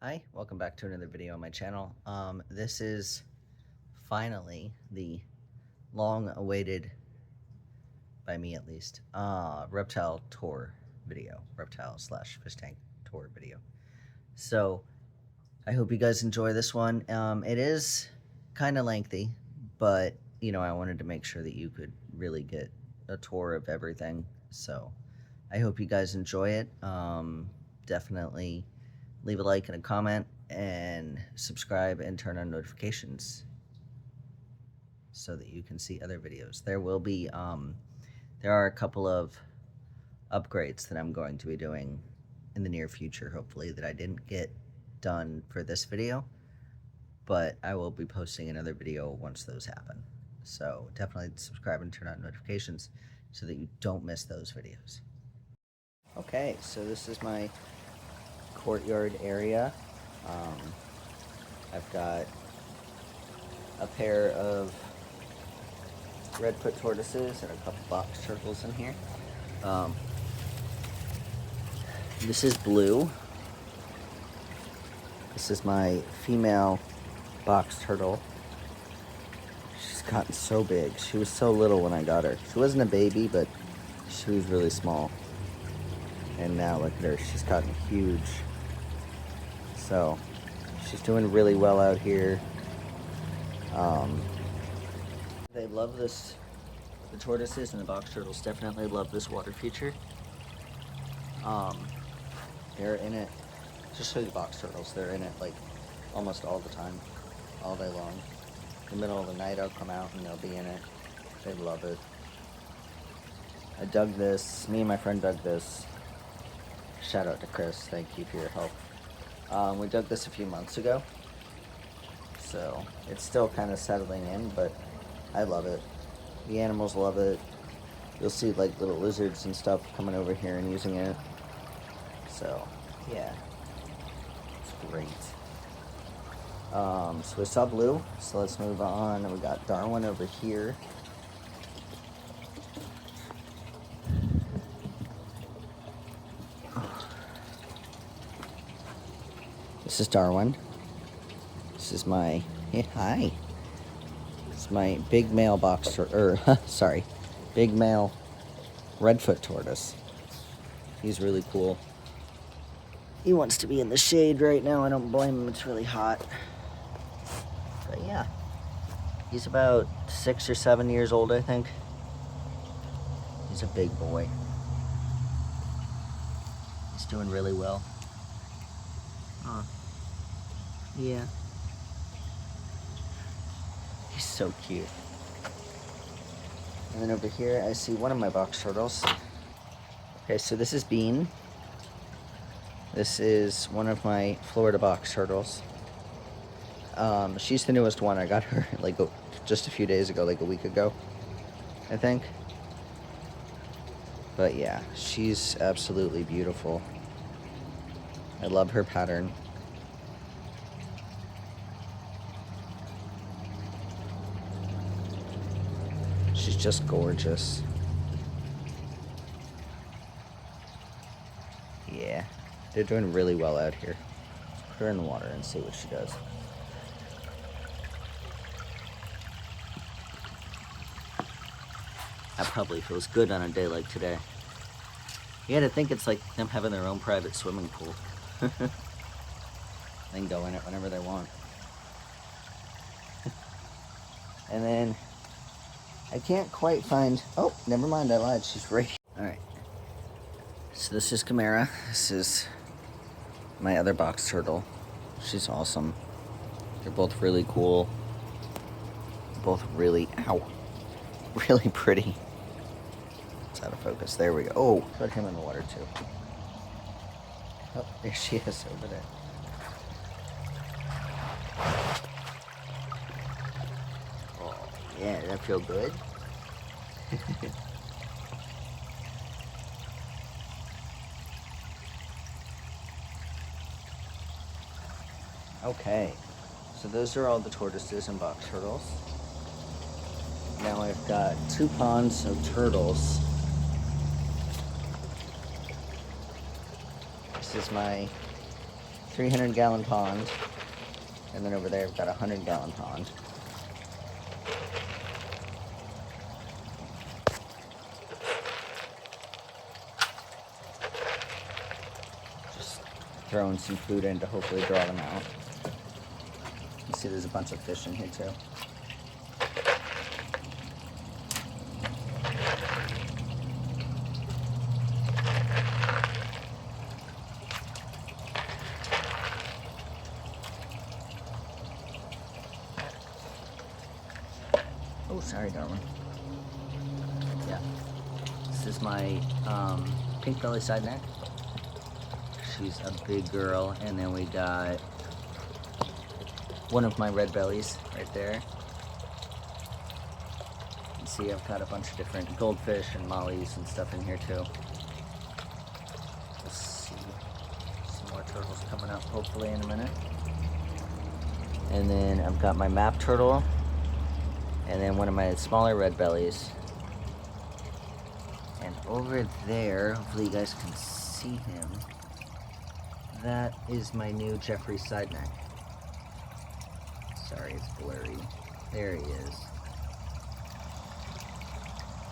Hi, welcome back to another video on my channel. This is finally the long-awaited, by me at least, reptile tour video, reptile slash fish tank tour video. So I hope you guys enjoy this one. It is kind of lengthy, but I wanted to make sure that you could really get a tour of everything. So I hope you guys enjoy it. Definitely leave a like and a comment and subscribe and turn on notifications so that you can see other videos. There will be there are a couple of upgrades that I'm going to be doing in the near future, hopefully, that I didn't get done for this video, but I will be posting another video once those happen. So definitely subscribe and turn on notifications so that you don't miss those videos. Okay, so this is my courtyard area. I've got a pair of redfoot tortoises and a couple box turtles in here. This is Blue. This is my female box turtle. She's gotten so big. She was so little when I got her. She wasn't a baby, but she was really small. And now look at her, she's gotten huge. So she's doing really well out here. They love this. The tortoises and the box turtles definitely love this water feature. They're in it. Just show you box turtles. They're in it like almost all the time, all day long. In the middle of the night, I'll come out and they'll be in it. They love it. I dug this. Me and my friend dug this. Shout out to Chris. Thank you for your help. We dug this a few months ago, so it's still kind of settling in, but I love it. The animals love it. You'll see like little lizards and stuff coming over here and using it. So yeah, it's great. So we saw Blue, so let's move on. We got Darwin over here. This is Darwin. This is my, hey, hi. This is my big male box, sorry, big male redfoot tortoise. He's really cool. He wants to be in the shade right now. I don't blame him, it's really hot. But yeah, he's about 6 or 7 years old, I think. He's a big boy. He's doing really well. Huh. Yeah. He's so cute. And then over here, I see one of my box turtles. Okay, so this is Bean. This is one of my Florida box turtles. She's the newest one. I got her like just a few days ago, like a week ago, I think. But yeah, she's absolutely beautiful. I love her pattern. She's just gorgeous. Yeah, they're doing really well out here. Let's put her in the water and see what she does. That probably feels good on a day like today. You gotta think it's like them having their own private swimming pool. They can go in it whenever they want. And then I can't quite find, oh, never mind, I lied, she's right here. Alright, so this is Chimera. This is my other box turtle. She's awesome. They're both really cool. Both really, ow, really pretty. It's out of focus, there we go. Oh, put him in the water too. Oh, there she is over there. Oh, yeah, does that feel good? Okay, so those are all the tortoises and box turtles. Now I've got 2 ponds of turtles. This is my 300-gallon pond. And then over there I've got a 100-gallon pond. Just throwing some food in to hopefully draw them out. You see there's a bunch of fish in here too. Oh, sorry, darling. Yeah. This is my pink belly side neck. She's a big girl. And then we got one of my red bellies right there. You can see I've got a bunch of different goldfish and mollies and stuff in here too. We'll see some more turtles coming up hopefully in a minute. And then I've got my map turtle. And then one of my smaller red bellies. And over there, hopefully you guys can see him. That is my new Jeffrey side neck. Sorry, it's blurry. There he is.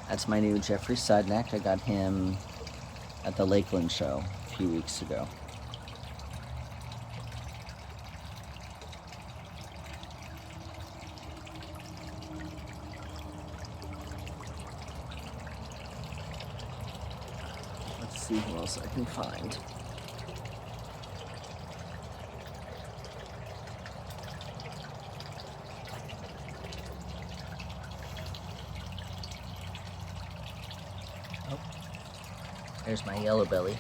That's my new Jeffrey side neck. I got him at the Lakeland show a few weeks ago. Let's see who else I can find. Oh, there's my yellow belly.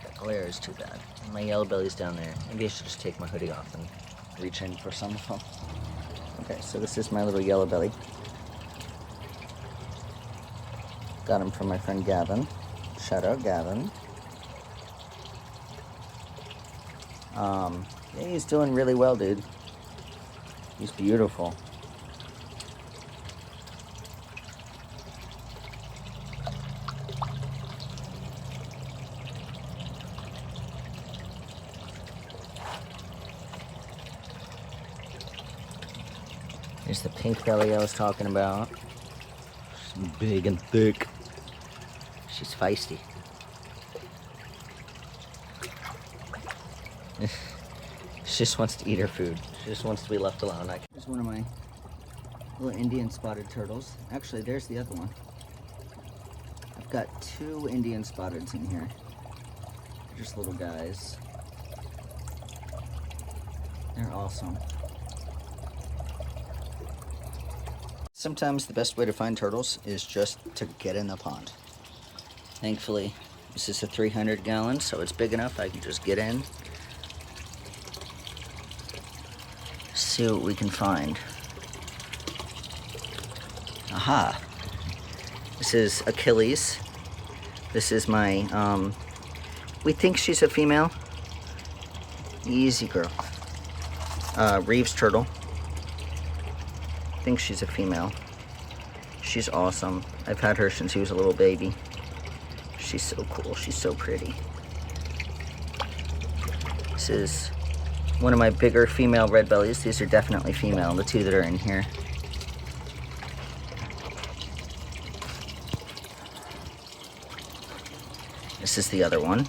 The glare is too bad. My yellow belly's down there. Maybe I should just take my hoodie off and reach in for some of them. Okay, so this is my little yellow belly. Got him from my friend Gavin. Shout out Gavin. Yeah, he's doing really well, dude. He's beautiful. Here's the pink belly I was talking about. She's big and thick. She's feisty. She just wants to eat her food. She just wants to be left alone. Here's one of my little Indian spotted turtles. Actually, there's the other one. I've got 2 Indian spotteds in here. They're just little guys. They're awesome. Sometimes the best way to find turtles is just to get in the pond. Thankfully, this is a 300-gallon, so it's big enough I can just get in. See what we can find. Aha! This is Achilles. This is my, we think she's a female. Easy girl. Reeves turtle. I think she's a female. She's awesome. I've had her since she was a little baby. She's so cool. She's so pretty. This is one of my bigger female red bellies. These are definitely female, the 2 that are in here. This is the other one.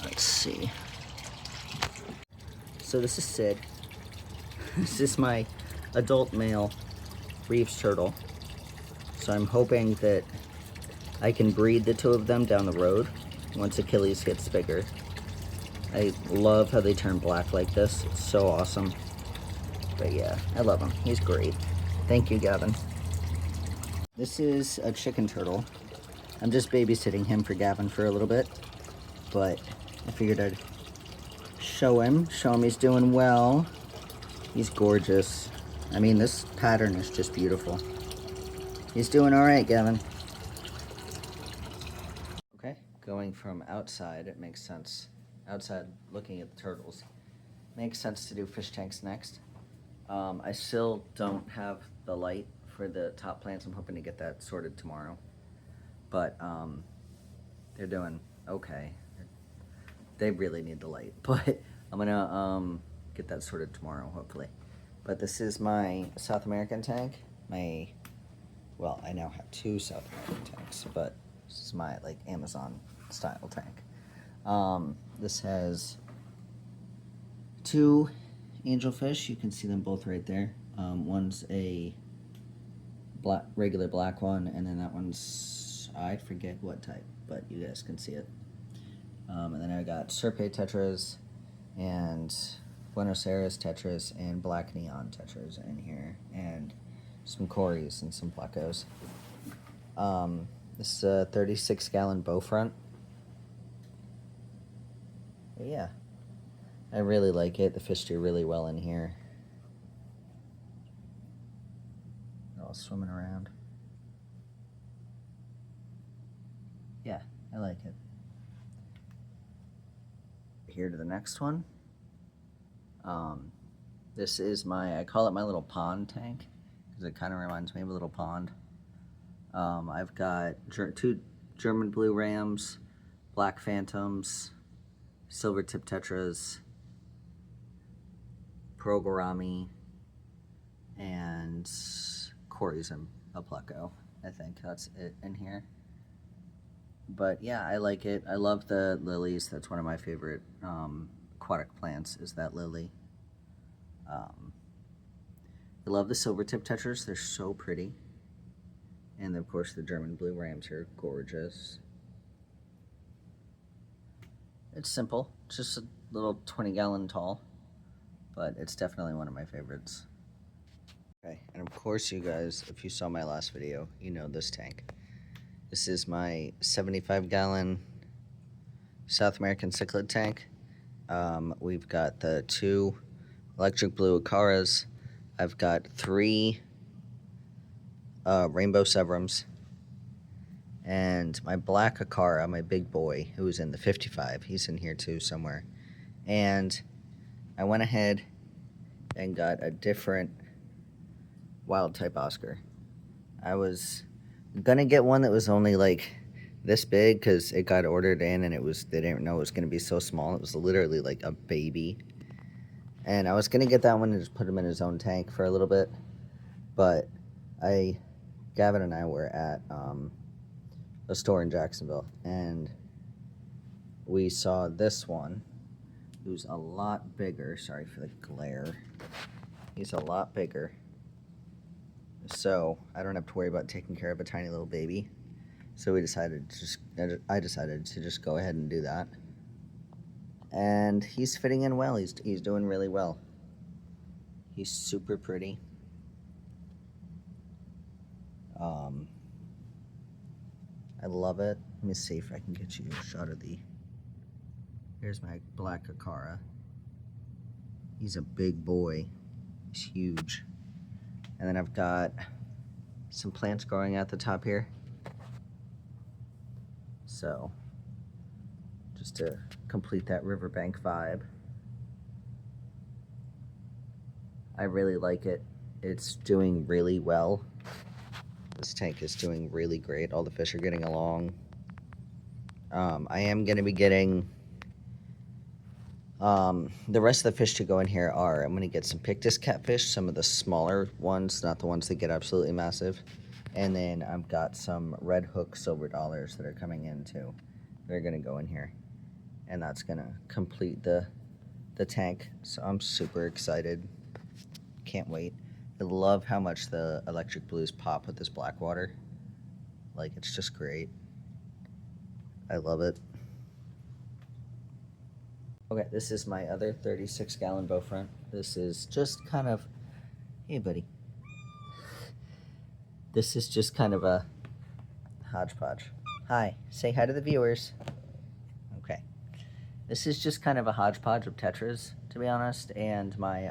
Let's see. So this is Sid. This is my adult male Reeves turtle. So I'm hoping that I can breed the 2 of them down the road once Achilles gets bigger. I love how they turn black like this. It's so awesome. But yeah, I love him. He's great. Thank you, Gavin. This is a chicken turtle. I'm just babysitting him for Gavin for a little bit, but I figured I'd show him he's doing well. He's gorgeous. I mean, this pattern is just beautiful. He's doing all right, Gavin. Okay, going from outside, it makes sense. Outside, looking at the turtles, makes sense to do fish tanks next. I still don't have the light for the top plants. I'm hoping to get that sorted tomorrow. but they're doing okay. They really need the light, but I'm gonna get that sorted tomorrow, hopefully. But this is my South American tank. Well, I now have two South American tanks, but this is my like Amazon style tank. This has two angelfish. You can see them both right there. One's a regular black one, and then that one's, I forget what type, but you guys can see it. And then I got Serpe tetras and Buenos Aires tetras and black neon tetras in here, and some Corys and some Plecos. This is a 36-gallon bow front. But yeah, I really like it. The fish do really well in here. They're all swimming around. Yeah, I like it. Here to the next one. This is I call it my little pond tank, because it kind of reminds me of a little pond. I've got two German blue rams, black phantoms, silver tip tetras, progorami, and Corys and a pleco. I think that's it in here. But yeah, I like it. I love the lilies. That's one of my favorite aquatic plants, is that lily. I love the silver tip tetras. They're so pretty. And of course the German blue rams are gorgeous. It's simple, just a little 20-gallon tall, but it's definitely one of my favorites. Okay, and of course you guys, if you saw my last video, you know this tank. This is my 75-gallon South American cichlid tank. We've got the two electric blue Acaras. I've got three rainbow Severums, and my black Acara, my big boy, who's in the 55. He's in here too somewhere. And I went ahead and got a different wild type Oscar. I was gonna get one that was only like this big, because it got ordered in and they didn't know it was gonna be so small. It was literally like a baby. And I was gonna get that one and just put him in his own tank for a little bit, but Gavin and I were at a store in Jacksonville, and we saw this one, who's a lot bigger. Sorry for the glare. He's a lot bigger, so I don't have to worry about taking care of a tiny little baby. So I decided to just go ahead and do that. And he's fitting in well. He's doing really well. He's super pretty. I love it. Let me see if I can get you a shot of here's my black Acara. He's a big boy. He's huge. And then I've got some plants growing at the top here. So, just to complete that riverbank vibe. I really like it. It's doing really well. This tank is doing really great. All the fish are getting along. I am going to be getting the rest of the fish to go in here I'm going to get some Pictus catfish, some of the smaller ones, not the ones that get absolutely massive. And then I've got some red hook silver dollars that are coming in too. They're going to go in here. And that's going to complete the tank. So I'm super excited. Can't wait. I love how much the electric blues pop with this black water. Like, it's just great. I love it. Okay, this is my other 36-gallon bow front. This is just kind of, hey buddy. This is just kind of a hodgepodge. Hi, say hi to the viewers. Okay. This is just kind of a hodgepodge of tetras, to be honest, and my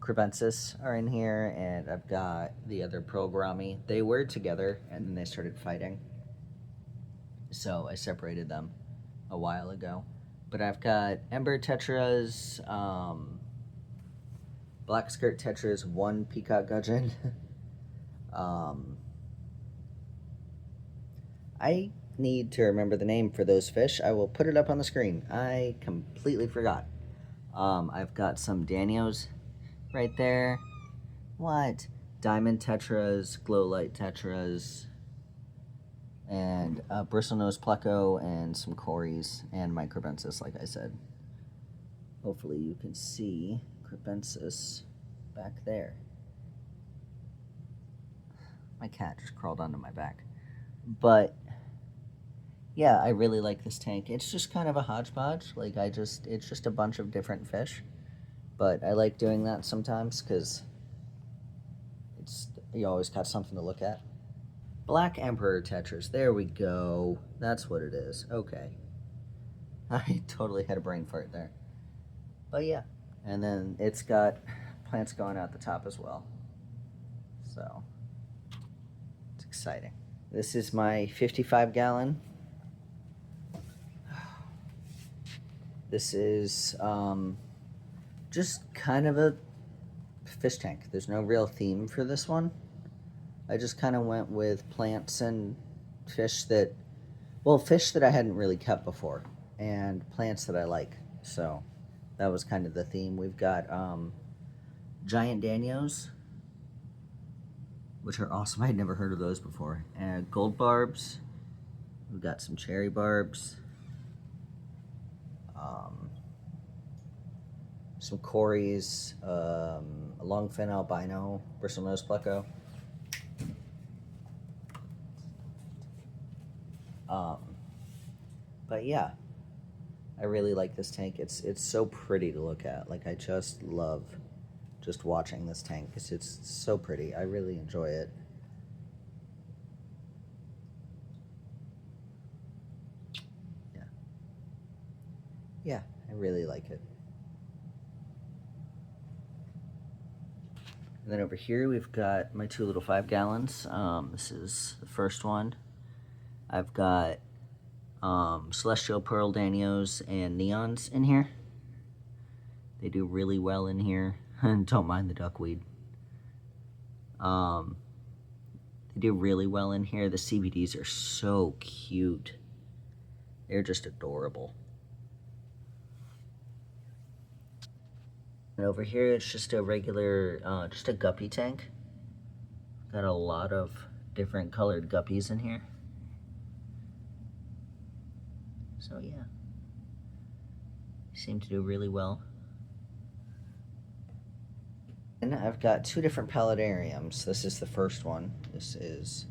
crebensis are in here, and I've got the other progorami. They were together, and then they started fighting. So I separated them a while ago. But I've got ember tetras, black skirt tetras, one peacock gudgeon, I need to remember the name for those fish. I will put it up on the screen. I completely forgot. I've got some Danios right there. What? Diamond tetras, glow light tetras, and bristlenose pleco, and some cories, and my crebensis, like I said. Hopefully you can see crebensis back there. My cat just crawled onto my back. But yeah, I really like this tank. It's just kind of a hodgepodge. Like it's just a bunch of different fish. But I like doing that sometimes because you always got something to look at. Black Emperor tetras. There we go. That's what it is. Okay. I totally had a brain fart there. But yeah. And then it's got plants going out the top as well. So it's exciting. This is my 55-gallon. This is just kind of a fish tank. There's no real theme for this one. I just kind of went with plants and fish that, well, fish that I hadn't really kept before, and plants that I like. So that was kind of the theme. We've got giant Danios, which are awesome. I had never heard of those before. And gold barbs. We've got some cherry barbs. Some cories, a longfin albino, bristlenose pleco. But yeah, I really like this tank. It's so pretty to look at. Like I just love just watching this tank because it's so pretty. I really enjoy it. Yeah, I really like it. And then over here we've got my 2 little 5-gallons. This is the first one. I've got Celestial Pearl Danios and Neons in here. They do really well in here. And don't mind the duckweed. They do really well in here. The CBDs are so cute. They're just adorable. And over here it's just a regular, just a guppy tank. Got a lot of different colored guppies in here. So yeah, seem to do really well. And I've got 2 different paludariums. This is the first one. This is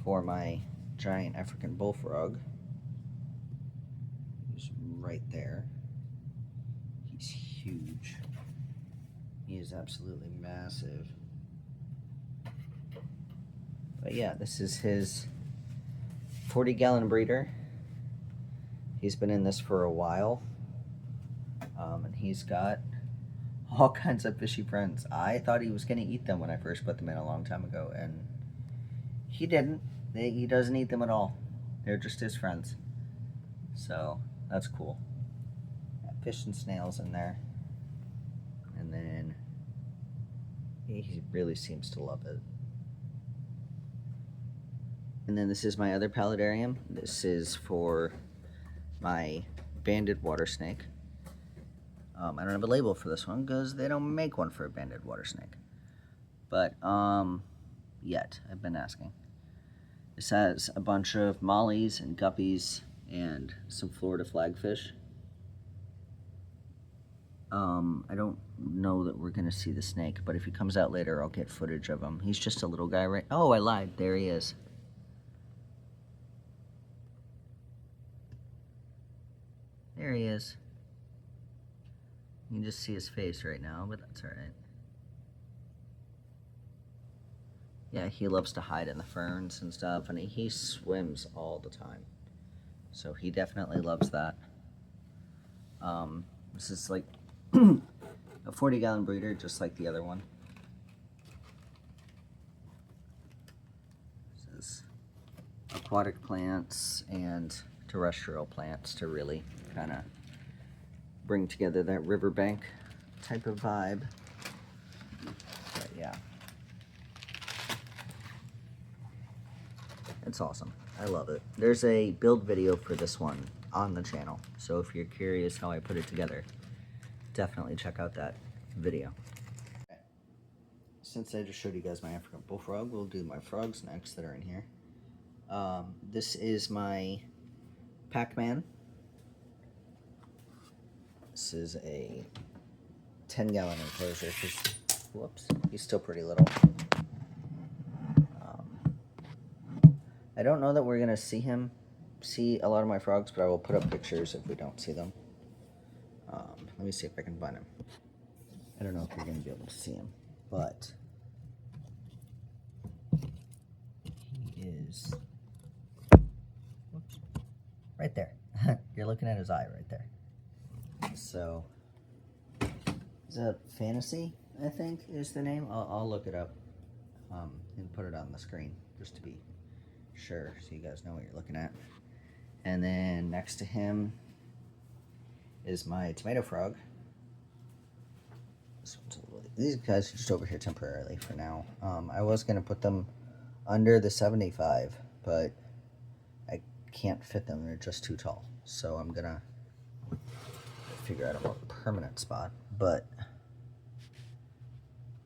for my giant African bullfrog. He's right there. He's huge. He is absolutely massive. But yeah, this is his 40-gallon breeder. He's been in this for a while, and he's got all kinds of fishy friends. I thought he was going to eat them when I first put them in a long time ago, and he didn't. He doesn't eat them at all. They're just his friends. So that's cool. Got fish and snails in there, and then he really seems to love it. And then this is my other paludarium. This is for my banded water snake. I don't have a label for this one because they don't make one for a banded water snake. But yet, I've been asking. This has a bunch of mollies and guppies and some Florida flagfish. I don't know that we're gonna see the snake, but if he comes out later, I'll get footage of him. He's just a little guy, right? Oh, I lied. There he is. There he is. You can just see his face right now, but that's alright. Yeah, he loves to hide in the ferns and stuff, and he swims all the time. So he definitely loves that. This is like a 40-gallon breeder, just like the other one. This is aquatic plants and terrestrial plants to really kind of bring together that riverbank type of vibe. But yeah, it's awesome. I love it. There's a build video for this one on the channel, so if you're curious how I put it together, definitely check out that video. Since I just showed you guys my African bullfrog, we'll do my frogs next that are in here. This is my Pac-Man. This is a 10-gallon enclosure. Whoops, he's still pretty little. I don't know that we're gonna see a lot of my frogs, but I will put up pictures if we don't see them. Let me see if I can find him. I don't know if you're gonna be able to see him, but he is, whoops, right there. You're looking at his eye right there. So, is that Fantasy, I think, is the name? I'll look it up and put it on the screen just to be sure, so you guys know what you're looking at. And then next to him is my tomato frog. These guys are just over here temporarily for now. I was going to put them under the 75, but I can't fit them. They're just too tall. So I'm going to figure out a more permanent spot. But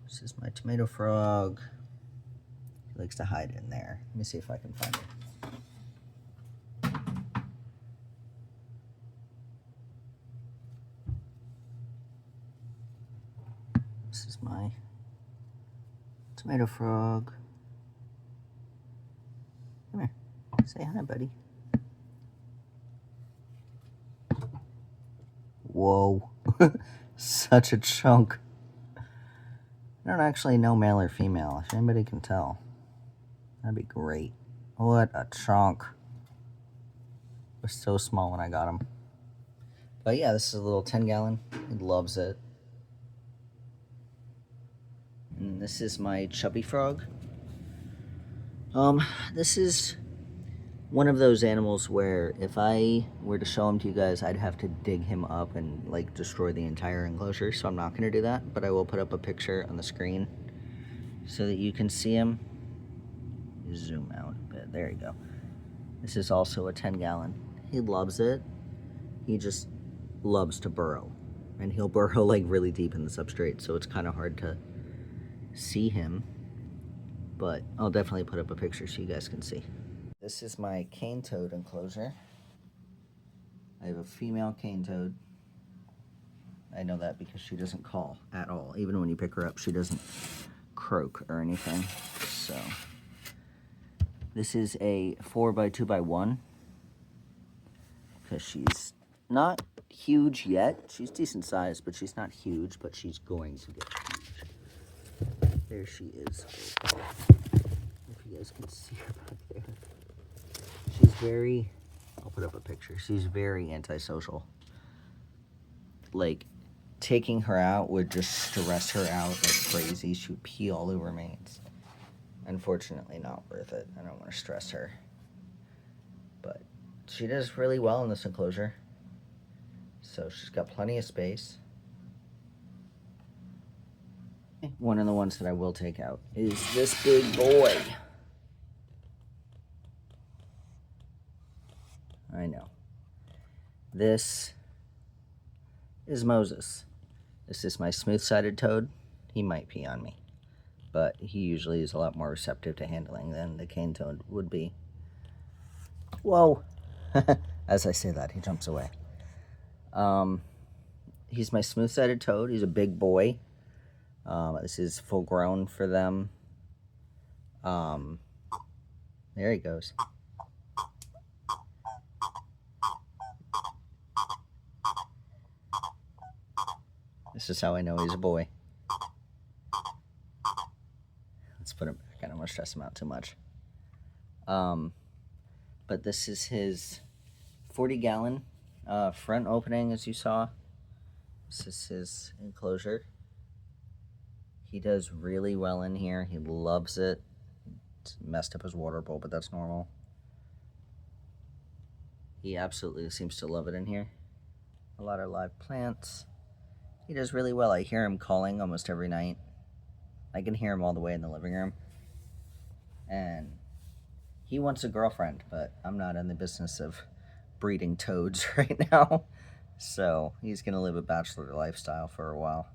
this is my tomato frog. He likes to hide in there. Let me see if I can find him. This is my tomato frog. Come here. Say hi, buddy. Whoa. Such a chunk. I don't actually know male or female. If anybody can tell, that'd be great. What a chunk. It was so small when I got him. But yeah, this is a little 10-gallon. He loves it. And this is my chubby frog. This is one of those animals where if I were to show him to you guys, I'd have to dig him up and like destroy the entire enclosure, so I'm not going to do that, but I will put up a picture on the screen so that you can see him. Zoom out a bit. There you go. This is also a 10-gallon. He loves it. He just loves to burrow, and he'll burrow like really deep in the substrate, so it's kind of hard to see him, but I'll definitely put up a picture so you guys can see. This is my cane toad enclosure. I have a female cane toad. I know that because she doesn't call at all. Even when you pick her up, she doesn't croak or anything. So this is a 4x2x1 because she's not huge yet. She's decent size, but she's not huge, but she's going to get huge. There she is. If you guys can see her back there. She's very, I'll put up a picture. She's very antisocial. Like, taking her out would just stress her out like crazy. She would pee all over me. It's unfortunately not worth it. I don't want to stress her. But she does really well in this enclosure. So she's got plenty of space. One of the ones that I will take out is this big boy. I know. This is Moses. This is my smooth-sided toad. He might pee on me, but he usually is a lot more receptive to handling than the cane toad would be. Whoa! As I say that, he jumps away. He's my smooth-sided toad. He's a big boy. This is full grown for them. There he goes. This is how I know he's a boy. Let's put him back. I don't want to stress him out too much. But this is his 40-gallon front opening, as you saw. This is his enclosure. He does really well in here. He loves it. It's messed up his water bowl, but that's normal. He absolutely seems to love it in here. A lot of live plants. He does really well. I hear him calling almost every night. I can hear him all the way in the living room. And He wants a girlfriend, but I'm not in the business of breeding toads right now. So he's going to live a bachelor lifestyle for a while.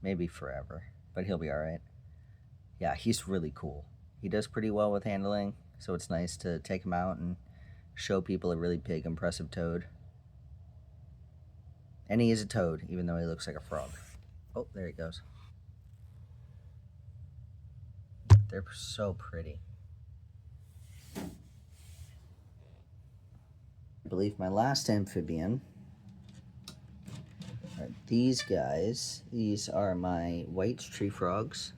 Maybe forever, but he'll be all right. Yeah, he's really cool. He does pretty well with handling, so it's nice to take him out and show people a really big, impressive toad. And he is a toad, even though he looks like a frog. Oh, there he goes. They're so pretty. I believe my last amphibian are these guys. These are my white tree frogs.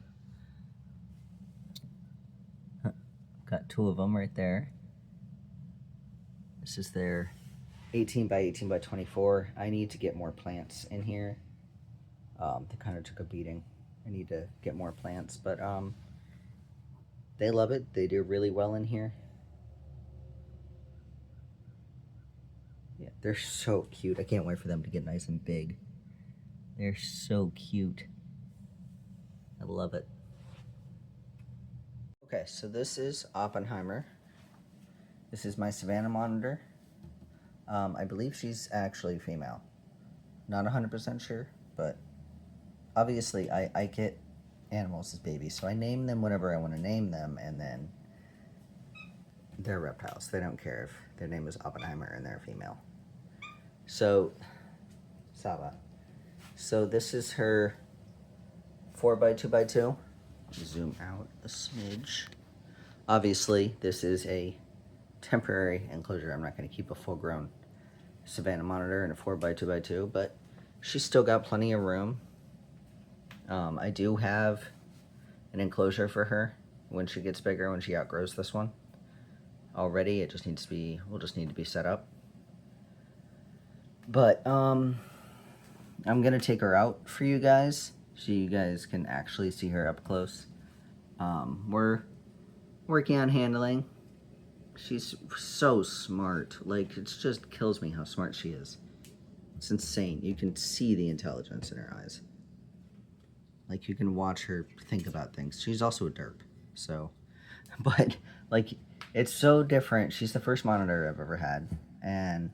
Got two of them right there. This is their 18 by 18 by 24. I need to get more plants in here. They kind of took a beating. I need to get more plants, but they love it. They do really well in here. Yeah, they're so cute. I can't wait for them to get nice and big. They're so cute. I love it. Okay, so this is Oppenheimer. This is my Savannah monitor. I believe she's actually female. Not 100% sure, but obviously I get animals as babies, so I name them whenever I want to name them, and then they're reptiles. They don't care if their name is Oppenheimer and they're female. So, Saba. So this is her 4x2x2. Zoom out a smidge. Obviously, this is a temporary enclosure. I'm not going to keep a full-grown Savannah monitor in a 4x2x2, but she's still got plenty of room. I do have an enclosure for her when she gets bigger, when she outgrows this one. Already, it just needs to be, will just need to be set up. But I'm gonna take her out for you guys, so you guys can actually see her up close. We're working on handling. She's so smart. Like, it just kills me how smart she is. It's insane. You can see the intelligence in her eyes. Like, you can watch her think about things. She's also a derp, so. But, like, it's so different. She's the first monitor I've ever had, and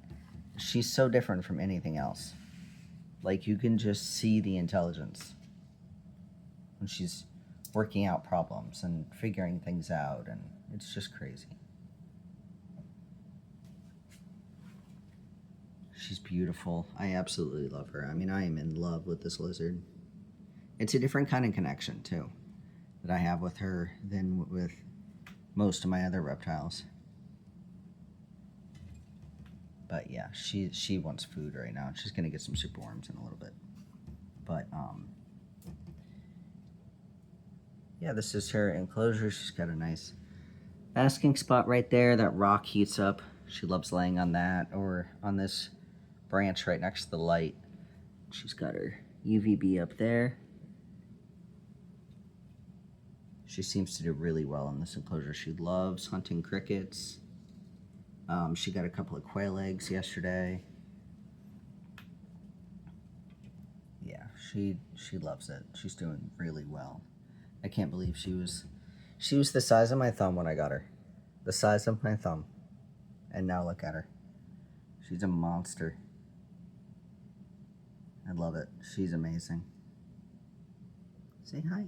she's so different from anything else. Like, you can just see the intelligence when she's working out problems and figuring things out, and it's just crazy. She's beautiful. I absolutely love her. I mean, I am in love with this lizard. It's a different kind of connection, too, that I have with her than with most of my other reptiles. But yeah, she wants food right now. She's gonna get some superworms in a little bit. But yeah, this is her enclosure. She's got a nice basking spot right there. That rock heats up. She loves laying on that or on this branch right next to the light. She's got her UVB up there. She seems to do really well in this enclosure. She loves hunting crickets. She got a couple of quail eggs yesterday. Yeah, she loves it. She's doing really well. I can't believe she was the size of my thumb when I got her. The size of my thumb. And now look at her. She's a monster. I love it. She's amazing. Say hi.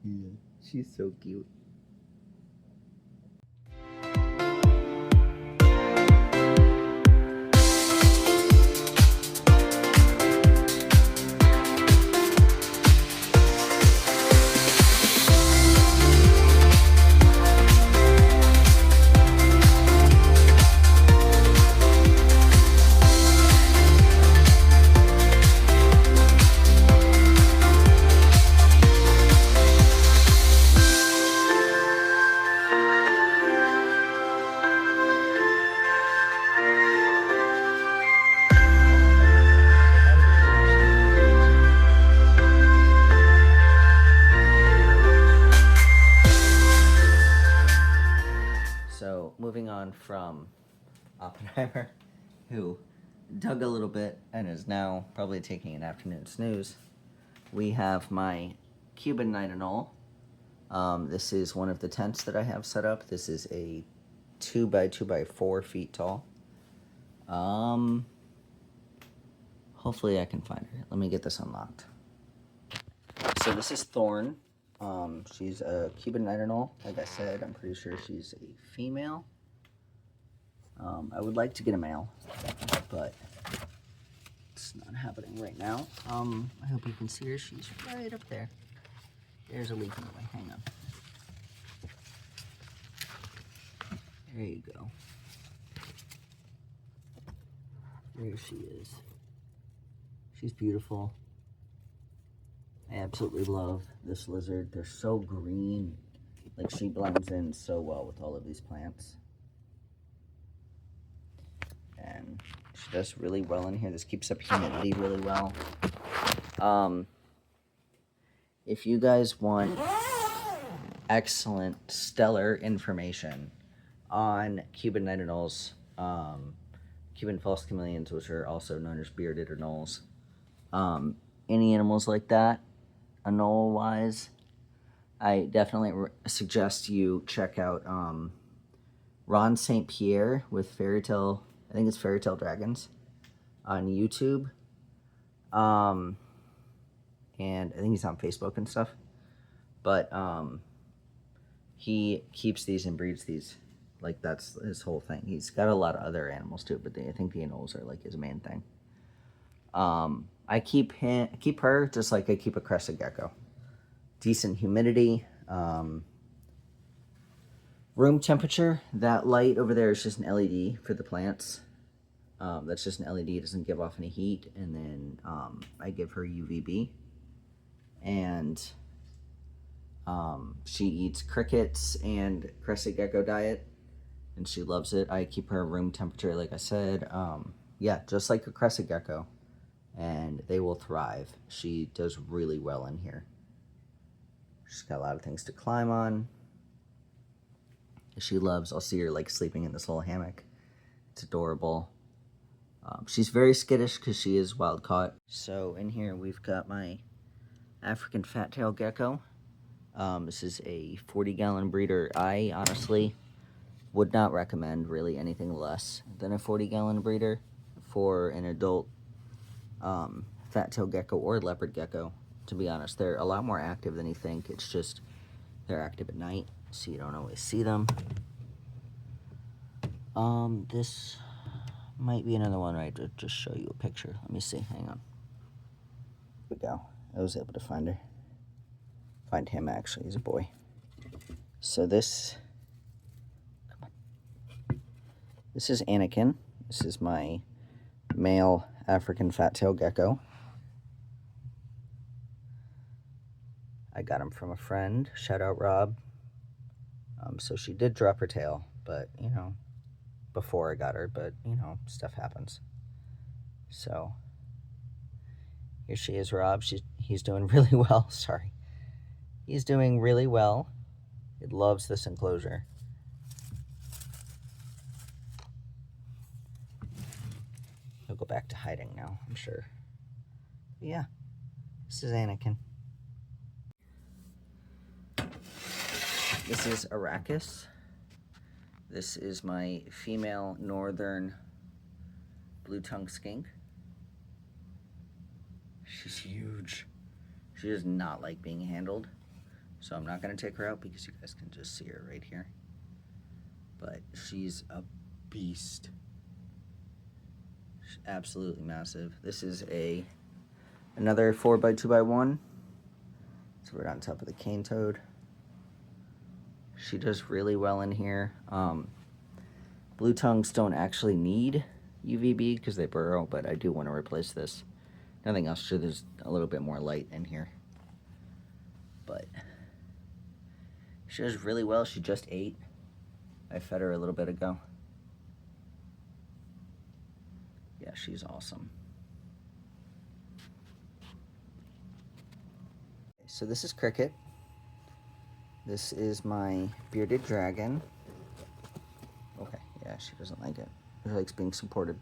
Yeah, she's so cute. So, moving on from Oppenheimer, who dug a little bit and is now probably taking an afternoon snooze, we have my Cuban nightingale. This is one of the tents that I have set up. This is a 2 by 2 by 4 feet tall. Hopefully I can find her. Let me get this unlocked. So this is Thorn. She's a Cuban Nightingale. Like I said, I'm pretty sure she's a female. I would like to get a male, but it's not happening right now. I hope you can see her. She's right up there. There's a leak in the way. Hang on. There you go. There she is. She's beautiful. I absolutely love this lizard. They're so green. Like, she blends in so well with all of these plants. And she does really well in here. This keeps up humidity really well. If you guys want excellent, stellar information on Cuban Nightingales, Cuban false chameleons, which are also known as bearded or nulls, any animals like that, anole-wise, I definitely suggest you check out Ron St. Pierre with Fairy Tale, I think it's Fairy Tale Dragons, on YouTube. And I think he's on Facebook and stuff. But he keeps these and breeds these. Like, that's his whole thing. He's got a lot of other animals too, but I think the anoles are like his main thing. I keep her just like I keep a crested gecko. Decent humidity. Room temperature. That light over there is just an LED for the plants. That's just an LED. It doesn't give off any heat. And then I give her UVB. And she eats crickets and crested gecko diet. And she loves it. I keep her room temperature, like I said. Yeah, just like a crested gecko. And they will thrive. She does really well in here. She's got a lot of things to climb on. She loves, I'll see her like sleeping in this little hammock. It's adorable. She's very skittish because she is wild caught. So in here we've got my African fat-tailed gecko. This is a 40-gallon breeder. I honestly would not recommend really anything less than a 40-gallon breeder for an adult fat-tailed gecko or leopard gecko. To be honest, they're a lot more active than you think. It's just they're active at night, so you don't always see them. This might be another one, right? To just show you a picture. Let me see. Hang on. Here we go. I was able to find her. Find him, actually. He's a boy. So this... Come on. This is Anakin. This is my male African fat-tailed gecko. I got him from a friend. Shout out, Rob. So she did drop her tail, but, you know, before I got her, but, you know, stuff happens. So, here she is, Rob. He's doing really well. Sorry. He's doing really well. He loves this enclosure. He'll go back to hiding now, I'm sure. But yeah, this is Anakin. This is Arrakis. This is my female northern blue-tongued skink. She's huge. She does not like being handled. So I'm not going to take her out because you guys can just see her right here. But she's a beast. She's absolutely massive. This is another 4x2x1. So we're on top of the cane toad. She does really well in here. Blue tongues don't actually need UVB because they burrow, but I do want to replace this. Nothing else, so there's a little bit more light in here. But she does really well. She just ate. I fed her a little bit ago. Yeah, she's awesome. So this is Cricket. This is my bearded dragon. Okay, yeah, she doesn't like it. She likes being supported.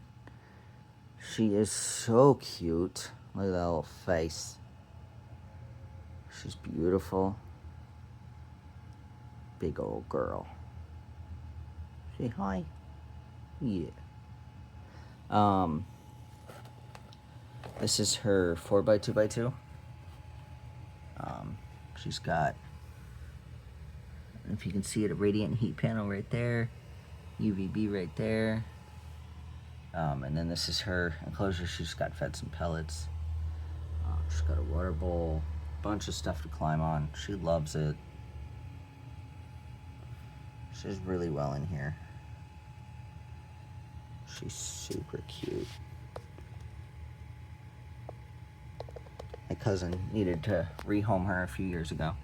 She is so cute. Look at that little face. She's beautiful. Big old girl. Say hi. Yeah. This is her 4x2x2. She's got, if you can see it, a radiant heat panel right there, UVB right there. And then this is her enclosure. She's got fed some pellets. She's got a water bowl, bunch of stuff to climb on. She loves it. She's really well in here. She's super cute. My cousin needed to rehome her a few years ago,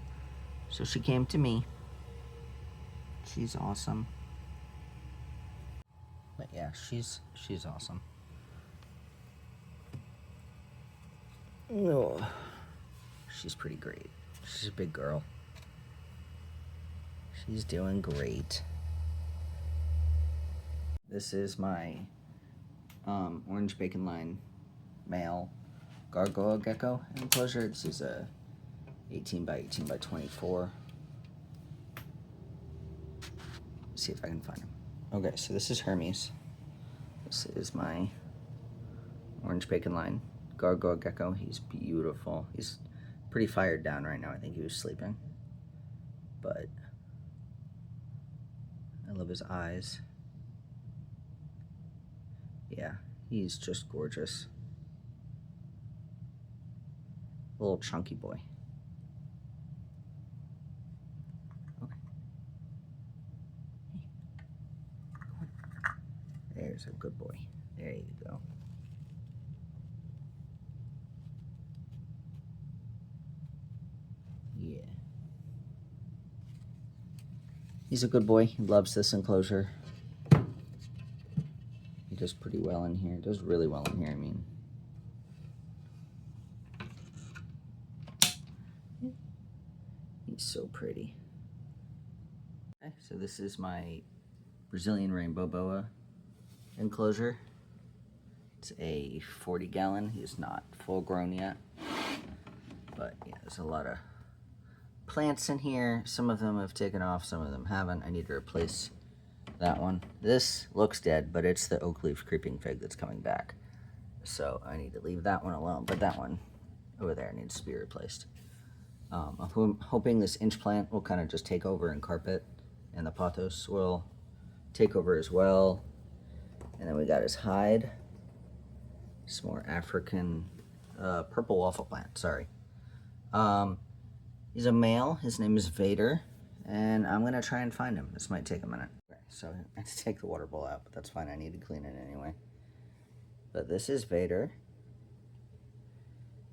so she came to me. She's awesome. But yeah, she's awesome. Oh, she's pretty great. She's a big girl. She's doing great. This is my orange bacon line male gargoyle gecko enclosure. This is a 18 by 18 by 24. Let's see if I can find him. Okay, so this is Hermes. This is my orange bacon line gargoyle gecko. He's beautiful. He's pretty fired down right now. I think he was sleeping. But I love his eyes. Yeah, he's just gorgeous. Little chunky boy. Okay. Hey. Come on. There's a good boy. There you go. Yeah. He's a good boy. He loves this enclosure. He does pretty well in here. Does really well in here, I mean. He's so pretty. Okay, so this is my Brazilian rainbow boa enclosure. It's a 40-gallon. He's not full grown yet. But yeah, there's a lot of plants in here. Some of them have taken off, some of them haven't. I need to replace that one. This looks dead, but it's the oak leaf creeping fig that's coming back. So I need to leave that one alone, but that one over there needs to be replaced. I'm hoping this inch plant will kind of just take over and carpet, and the pothos will take over as well. And then we got his hide. Some more African purple waffle plant, sorry. He's a male. His name is Vader, and I'm gonna try and find him. This might take a minute. Okay, so I have to take the water bowl out, but that's fine. I need to clean it anyway. But this is Vader.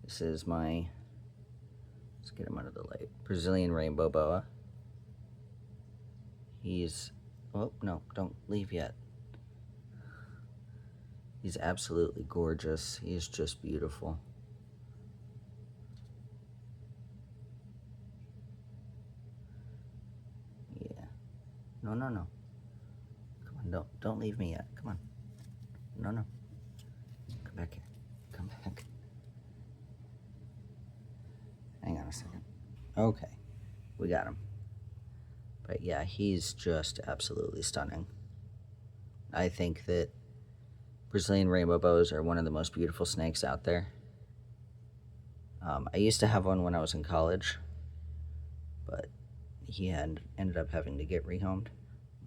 This is my, let's get him under the light, Brazilian rainbow boa. He's, oh no, don't leave yet. He's absolutely gorgeous. He's just beautiful. Yeah. No, no, no. Come on, don't leave me yet. Come on. No, no. Come back here. Come back. Hang on a second. Okay. We got him. But yeah, he's just absolutely stunning. I think that Brazilian rainbow boas are one of the most beautiful snakes out there. I used to have one when I was in college, but he ended up having to get rehomed.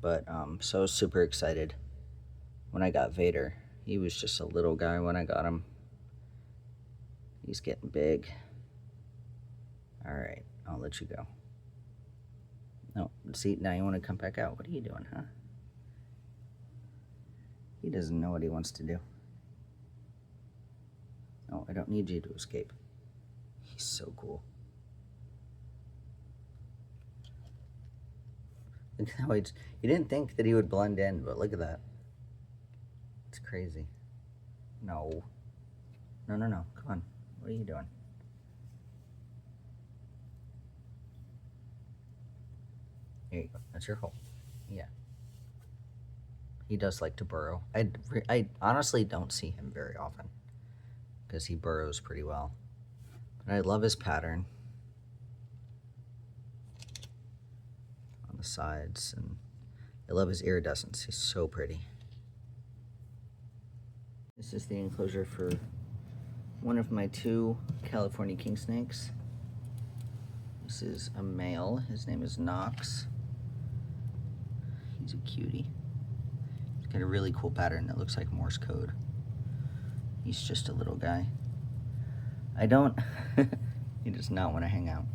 But so I was super excited when I got Vader. He was just a little guy when I got him. He's getting big. All right, I'll let you go. No, see, now you want to come back out. What are you doing, huh? He doesn't know what he wants to do. No, I don't need you to escape. He's so cool. Look how you didn't think that he would blend in, but look at that. It's crazy. No. No, no, no. Come on. What are you doing? There you go. That's your hole. Yeah. He does like to burrow. I honestly don't see him very often because he burrows pretty well. But I love his pattern. the sides, and I love his iridescence. He's so pretty. This is the enclosure for one of my 2 California king snakes. This is a male. His name is Knox. He's a cutie. He's got a really cool pattern that looks like Morse code. He's just a little guy. He does not want to hang out.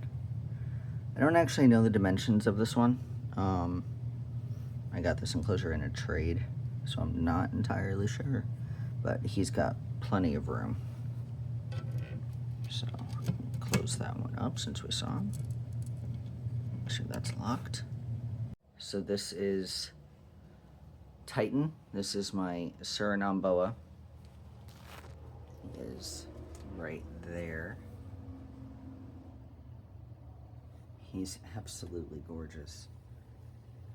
I don't actually know the dimensions of this one. I got this enclosure in a trade, so I'm not entirely sure, but he's got plenty of room. So close that one up since we saw him. Make sure that's locked. So this is Titan. This is my Suriname boa. He is right there. He's absolutely gorgeous.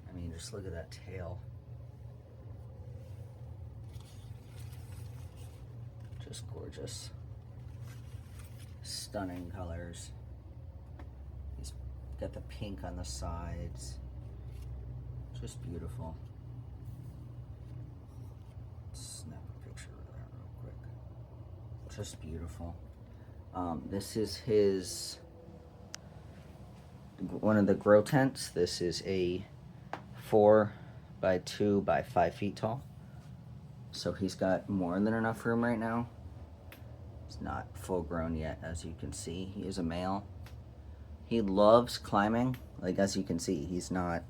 I mean, just look at that tail. Just gorgeous. Stunning colors. He's got the pink on the sides. Just beautiful. Snap a picture of that real quick. Just beautiful. This is his one of the grow tents. This is a 4 by 2 by 5 feet tall. So he's got more than enough room right now. He's not full grown yet, as you can see. He is a male. He loves climbing. Like, as you can see, he's not,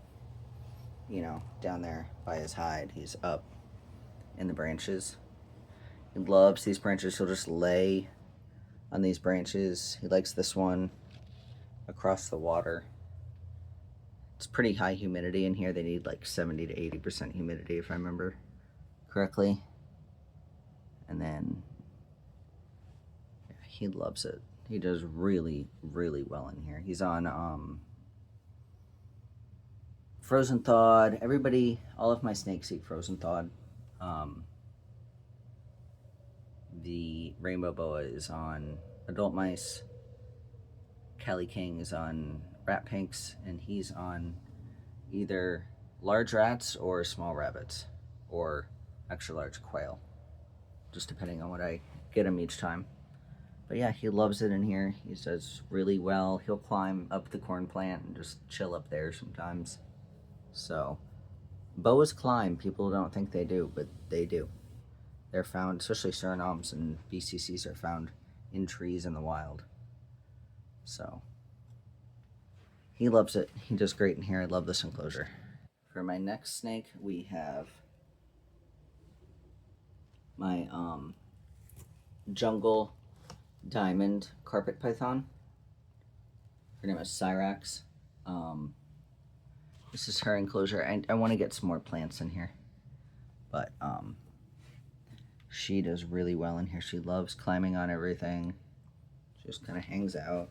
you know, down there by his hide. He's up in the branches. He loves these branches. He'll just lay on these branches. He likes this one across the water. It's pretty high humidity in here. They need like 70 to 80% humidity, if I remember correctly. And then yeah, he loves it. He does really, really well in here. He's on frozen thawed. Everybody, all of my snakes eat frozen thawed. The rainbow boa is on adult mice. Cali King is on rat pinks, and he's on either large rats or small rabbits, or extra large quail, just depending on what I get him each time. But yeah, he loves it in here. He does really well. He'll climb up the corn plant and just chill up there sometimes. So boas climb. People don't think they do, but they do. They're found, especially Surinames and BCCs are found in trees in the wild. So he loves it. He does great in here. I love this enclosure. For my next snake, we have my jungle diamond carpet python. Her name is Cyrax. This is her enclosure. I want to get some more plants in here, but she does really well in here. She loves climbing on everything. She just kind of hangs out.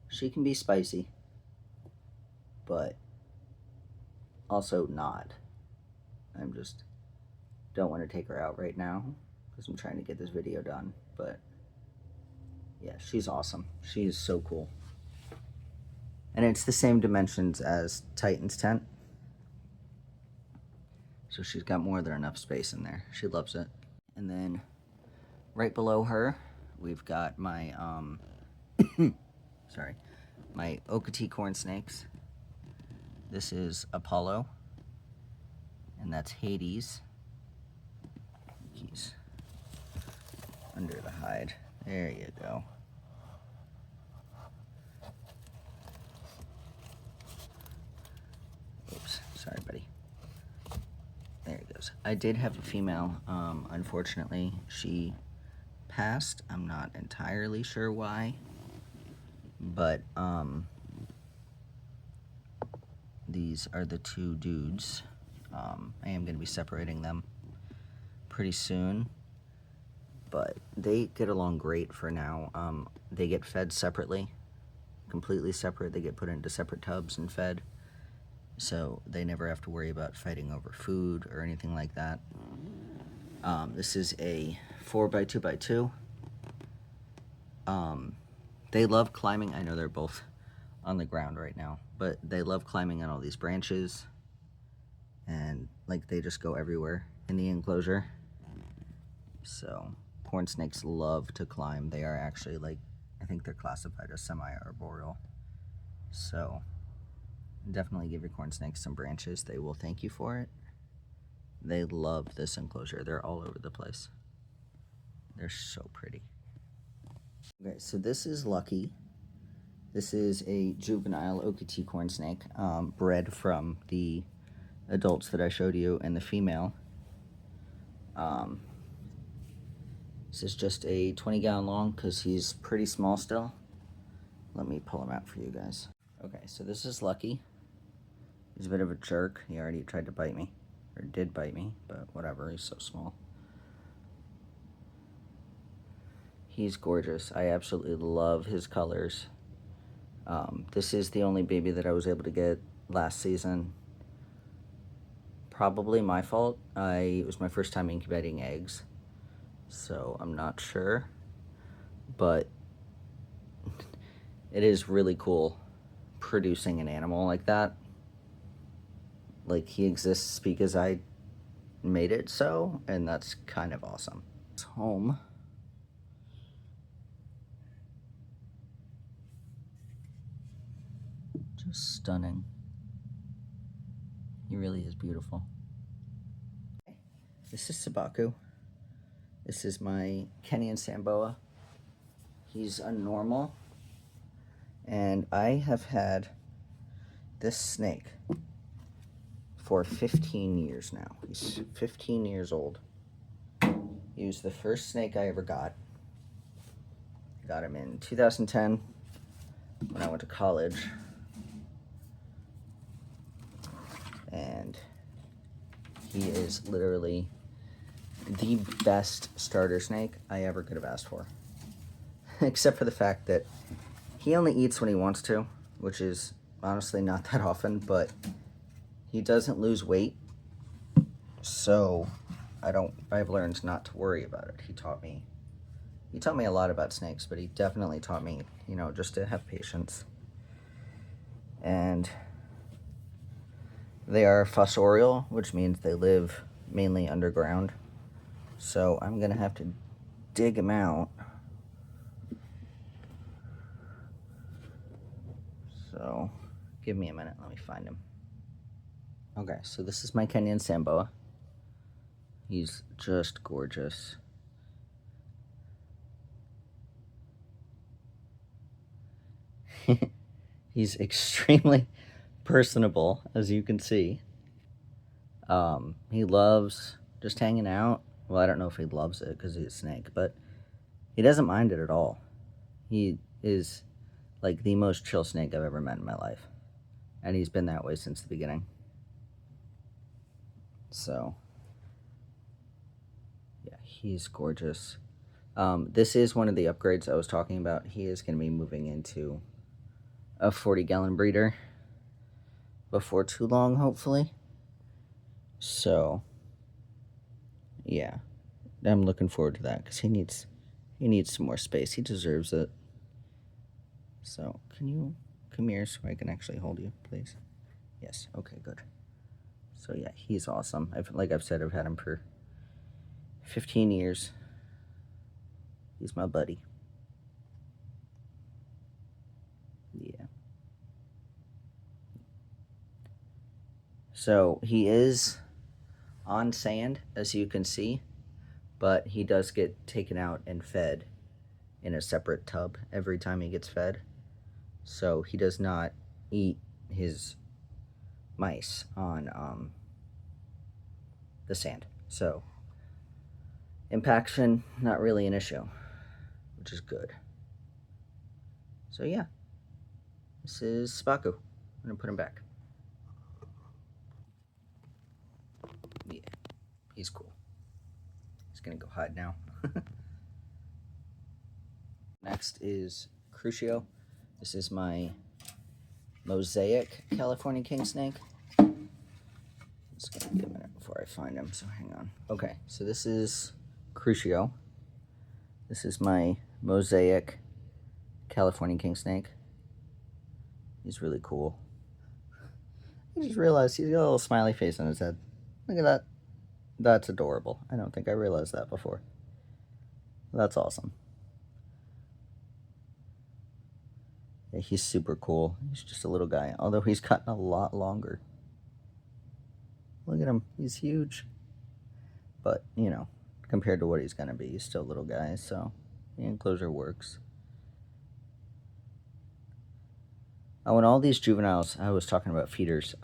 She can be spicy, but also not. I'm just don't want to take her out right now because I'm trying to get this video done. But yeah, she's awesome. She is so cool. And it's the same dimensions as Titan's tent. So she's got more than enough space in there. She loves it. And then right below her, we've got my my Okatee corn snakes. This is Apollo, and that's Hades. He's under the hide. There you go. Oops, sorry, buddy. There he goes. I did have a female. Unfortunately, she passed. I'm not entirely sure why. But these are the 2 dudes. I am going to be separating them pretty soon, but they get along great for now. They get fed separately, completely separate. They get put into separate tubs and fed, so they never have to worry about fighting over food or anything like that. This is a 4 by 2 by 2. They love climbing. I know they're both on the ground right now, but they love climbing on all these branches, and like they just go everywhere in the enclosure. So corn snakes love to climb. They are actually, like, I think they're classified as semi-arboreal. So definitely give your corn snakes some branches. They will thank you for it. They love this enclosure. They're all over the place. They're so pretty. Okay, so this is Lucky. This is a juvenile OKT corn snake, bred from the adults that I showed you and the female. This is just a 20-gallon long because he's pretty small still. Let me pull him out for you guys. Okay, so this is Lucky. He's a bit of a jerk. He already tried to bite me, or did bite me, but whatever, he's so small. He's gorgeous. I absolutely love his colors. This is the only baby that I was able to get last season. Probably my fault. It was my first time incubating eggs, so I'm not sure, but it is really cool producing an animal like that. Like, he exists because I made it so, and that's kind of awesome. It's home. Just stunning. He really is beautiful. This is Sabaku. This is my Kenyan Samboa. He's a normal, and I have had this snake for 15 years now. He's 15 years old. He was the first snake I ever got. I got him in 2010 when I went to college. And he is literally the best starter snake I ever could have asked for. Except for the fact that he only eats when he wants to, which is honestly not that often, but he doesn't lose weight, so I've learned not to worry about it. He taught me a lot about snakes, but he definitely taught me, just to have patience. And they are fossorial, which means they live mainly underground. So I'm gonna have to dig him out. So give me a minute, let me find him. Okay, so this is my Kenyan Samboa. He's just gorgeous. He's extremely personable, as you can see. He loves just hanging out. Well, I don't know if he loves it because he's a snake, but he doesn't mind it at all. He is like the most chill snake I've ever met in my life, and he's been that way since the beginning. So yeah, he's gorgeous. This is one of the upgrades I was talking about. He is going to be moving into a 40-gallon breeder before too long, hopefully. So yeah, I'm looking forward to that because he needs some more space. He deserves it. So can you come here so I can actually hold you, please? Yes. Okay, good. So yeah, he's awesome. Like I've said, I've had him for 15 years. He's my buddy. Yeah. So he is on sand, as you can see, but he does get taken out and fed in a separate tub every time he gets fed. So he does not eat his mice on the sand. So impaction, not really an issue, which is good. So yeah, this is Spaku. I'm gonna put him back. Yeah, he's cool. He's gonna go hide now. Next is Crucio. This is my Mosaic California king snake. It's gonna be a minute before I find him, so hang on. Okay, so this is Crucio. This is my Mosaic California king snake. He's really cool. I just realized he's got a little smiley face on his head. Look at that. That's adorable. I don't think I realized that before. That's awesome. Yeah, he's super cool. He's just a little guy, although he's gotten a lot longer. Look at him. He's huge. But, you know, compared to what he's going to be, he's still a little guy, so the enclosure works. Oh, and all these juveniles, I was talking about feeders.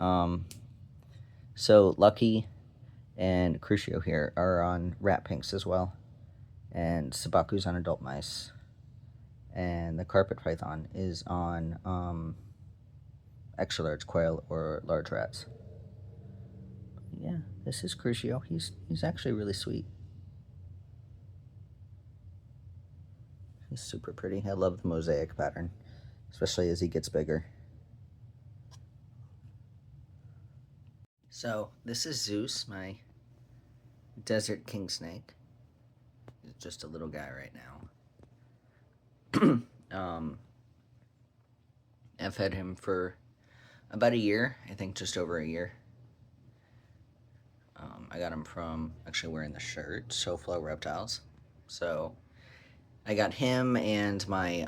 So Lucky and Crucio here are on rat pinks as well. And Sabaku's on adult mice. And the carpet python is on extra large quail or large rats. Yeah, this is Crucio. He's actually really sweet. He's super pretty. I love the mosaic pattern, especially as he gets bigger. So this is Zeus, my desert king snake. He's just a little guy right now. I've had him for about a year, I think just over a year. I got him from, actually wearing the shirt, SoFlo Reptiles. So I got him and my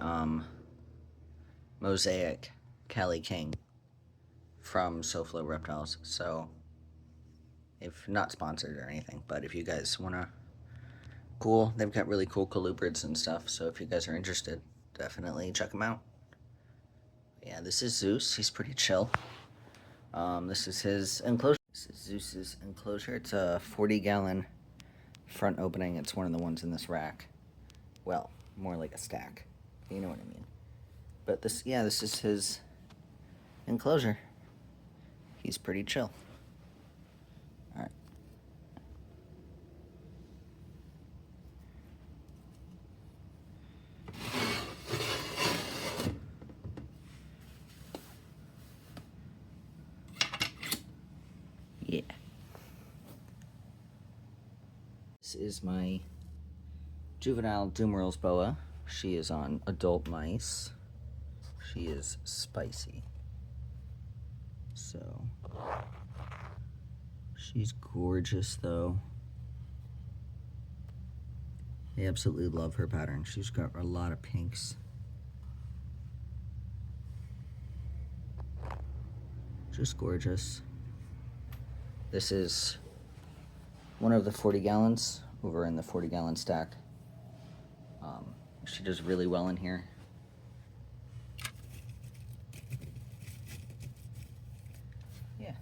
mosaic Cali King from SoFlo Reptiles. So if not sponsored or anything, but if you guys want to, cool, they've got really cool colubrids and stuff. So if you guys are interested, definitely check them out. Yeah, this is Zeus. He's pretty chill. This is his enclosure. This is Zeus's enclosure. It's a 40-gallon front opening. It's one of the ones in this rack. Well, more like a stack. You know what I mean. But this, yeah, this is his enclosure. He's pretty chill. All right. Yeah. This is my juvenile Dumerils boa. She is on adult mice. She is spicy. So, she's gorgeous though. I absolutely love her pattern. She's got a lot of pinks. Just gorgeous. This is one of the 40 gallons over in the 40-gallon stack. She does really well in here. Yeah.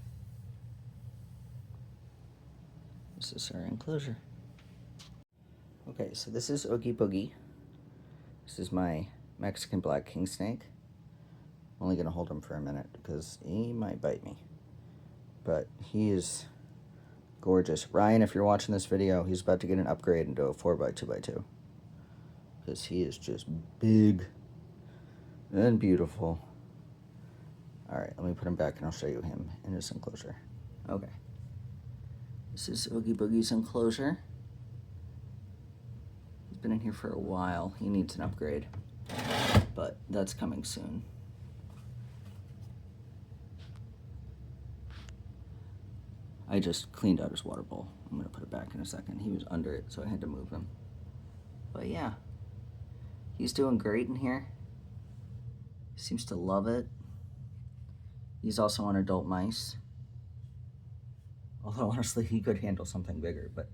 This is her enclosure. Okay, so this is Oogie Boogie. This is my Mexican black king snake. I'm only gonna hold him for a minute because he might bite me. But he is gorgeous. Ryan, if you're watching this video, he's about to get an upgrade into a 4x2x2. Because he is just big and beautiful. Alright, let me put him back and I'll show you him in his enclosure. Okay. This is Oogie Boogie's enclosure. He's been in here for a while. He needs an upgrade. But that's coming soon. I just cleaned out his water bowl. I'm going to put it back in a second. He was under it, so I had to move him. But yeah, he's doing great in here. He seems to love it. He's also on adult mice. Although honestly, he could handle something bigger, but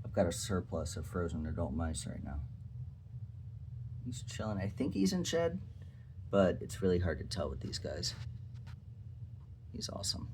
I've got a surplus of frozen adult mice right now. He's chilling. I think he's in shed, but it's really hard to tell with these guys. He's awesome.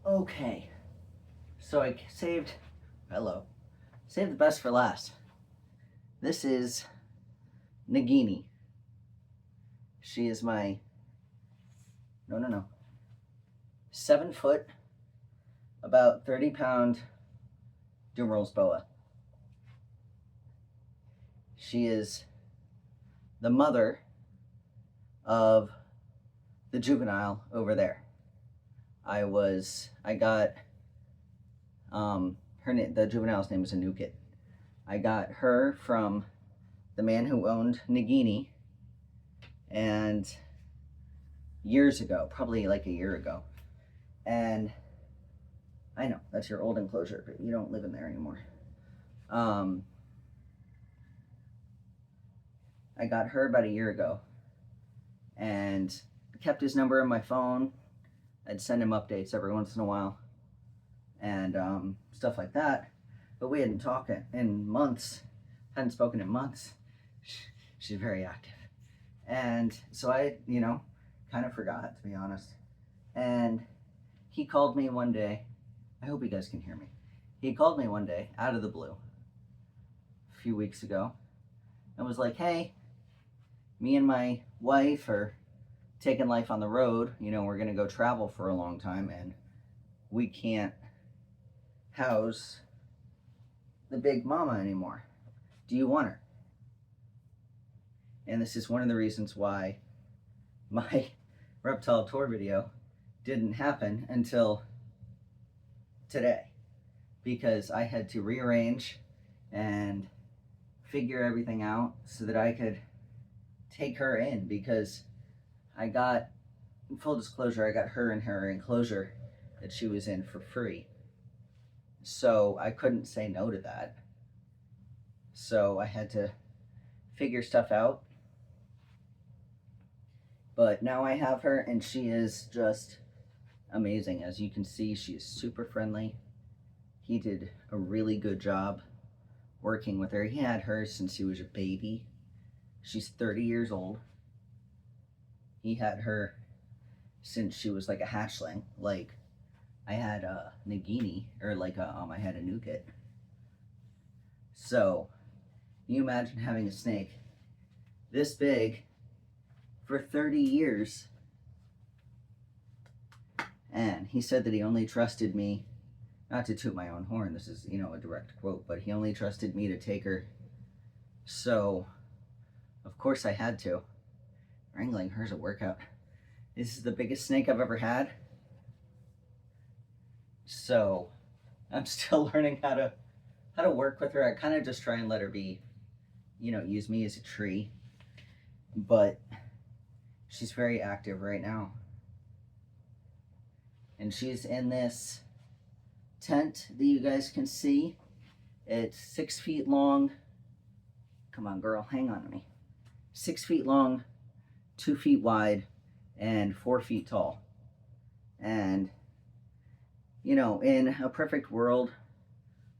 Okay, so I saved the best for last. This is Nagini. She is my, no, 7 foot, about 30-pound Dumerals boa. She is the mother of the juvenile over there. I got the juvenile's name is Anukit. I got her from the man who owned Nagini, and years ago, probably like a year ago. And I know that's your old enclosure, but you don't live in there anymore. I got her about a year ago and kept his number on my phone. I'd send him updates every once in a while and stuff like that. But we hadn't talked in months, hadn't spoken in months. She's very active. And so I, kind of forgot, to be honest. And he called me one day. I hope you guys can hear me. He called me one day out of the blue a few weeks ago and was like, hey, me and my wife are taking life on the road. We're going to go travel for a long time and we can't house the big mama anymore. Do you want her? And this is one of the reasons why my reptile tour video didn't happen until today, because I had to rearrange and figure everything out so that I could take her in, because full disclosure, I got her in her enclosure that she was in for free. So I couldn't say no to that. So I had to figure stuff out. But now I have her, and she is just amazing. As you can see, she is super friendly. He did a really good job working with her. He had her since she was a baby. She's 30 years old. He had her since she was like a hatchling. Like, I had a Nagini, or I had a Nukit. So, can you imagine having a snake this big for 30 years? And he said that he only trusted me, not to toot my own horn, this is, a direct quote, but he only trusted me to take her. So, of course I had to. Wrangling her's a workout. This is the biggest snake I've ever had. So, I'm still learning how to work with her. I kind of just try and let her be, use me as a tree. But she's very active right now. And she's in this tent that you guys can see. It's 6 feet long. Come on, girl, hang on to me. 6 feet long, 2 feet wide, and 4 feet tall. And, in a perfect world,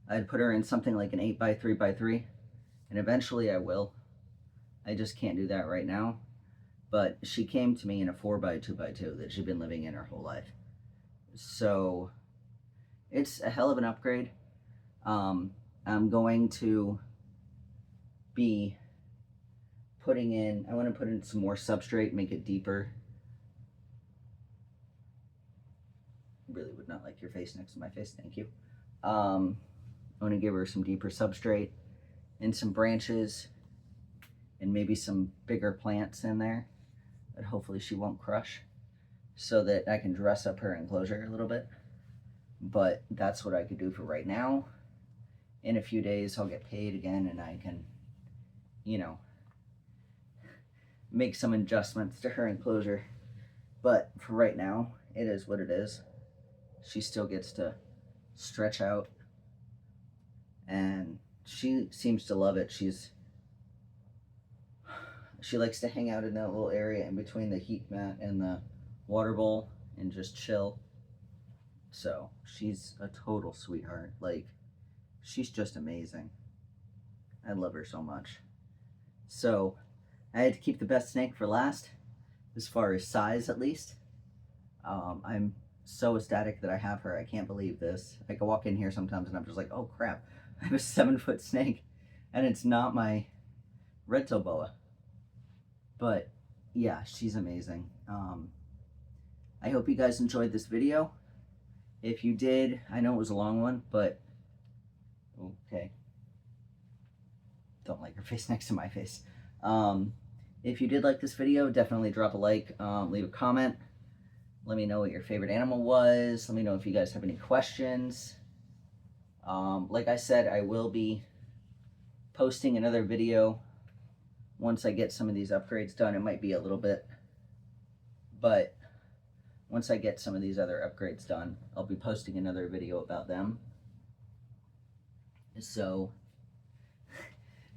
I'd put her in something like an 8x3x3, and eventually I will. I just can't do that right now. But she came to me in a 4x2x2 that she'd been living in her whole life. So it's a hell of an upgrade. I'm going to be I want to put in some more substrate, make it deeper. Really would not like your face next to my face, thank you. I want to give her some deeper substrate and some branches and maybe some bigger plants in there that hopefully she won't crush, so that I can dress up her enclosure a little bit. But that's what I could do for right now. In a few days, I'll get paid again and I can, make some adjustments to her enclosure. But for right now, it is what it is. She still gets to stretch out and she seems to love it. She likes to hang out in that little area in between the heat mat and the water bowl and just chill. So she's a total sweetheart. Like, she's just amazing. I love her so much. So I had to keep the best snake for last, as far as size at least. I'm so ecstatic that I have her. I can't believe this. I can walk in here sometimes and I'm just like, oh crap, I have a 7-foot snake, and it's not my red-tail boa. But yeah, she's amazing. I hope you guys enjoyed this video. If you did, I know it was a long one, but okay. Don't like her face next to my face. If you did like this video, definitely drop a like, leave a comment. Let me know what your favorite animal was. Let me know if you guys have any questions. Like I said, I will be posting another video once I get some of these upgrades done. It might be a little bit, but once I get some of these other upgrades done, I'll be posting another video about them. So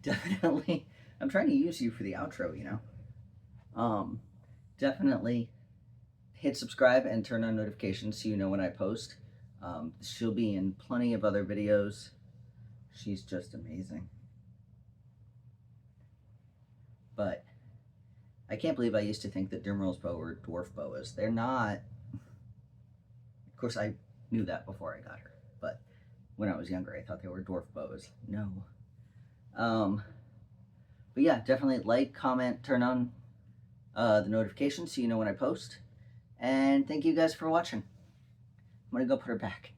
definitely, I'm trying to use you for the outro, you know. Definitely hit subscribe and turn on notifications so you know when I post. She'll be in plenty of other videos. She's just amazing. But I can't believe I used to think that Demeral's boa were dwarf boas. They're not. Of course, I knew that before I got her, but when I was younger, I thought they were dwarf boas. No. But yeah, definitely like, comment, turn on the notifications so you know when I post. And thank you guys for watching. I'm gonna go put her back.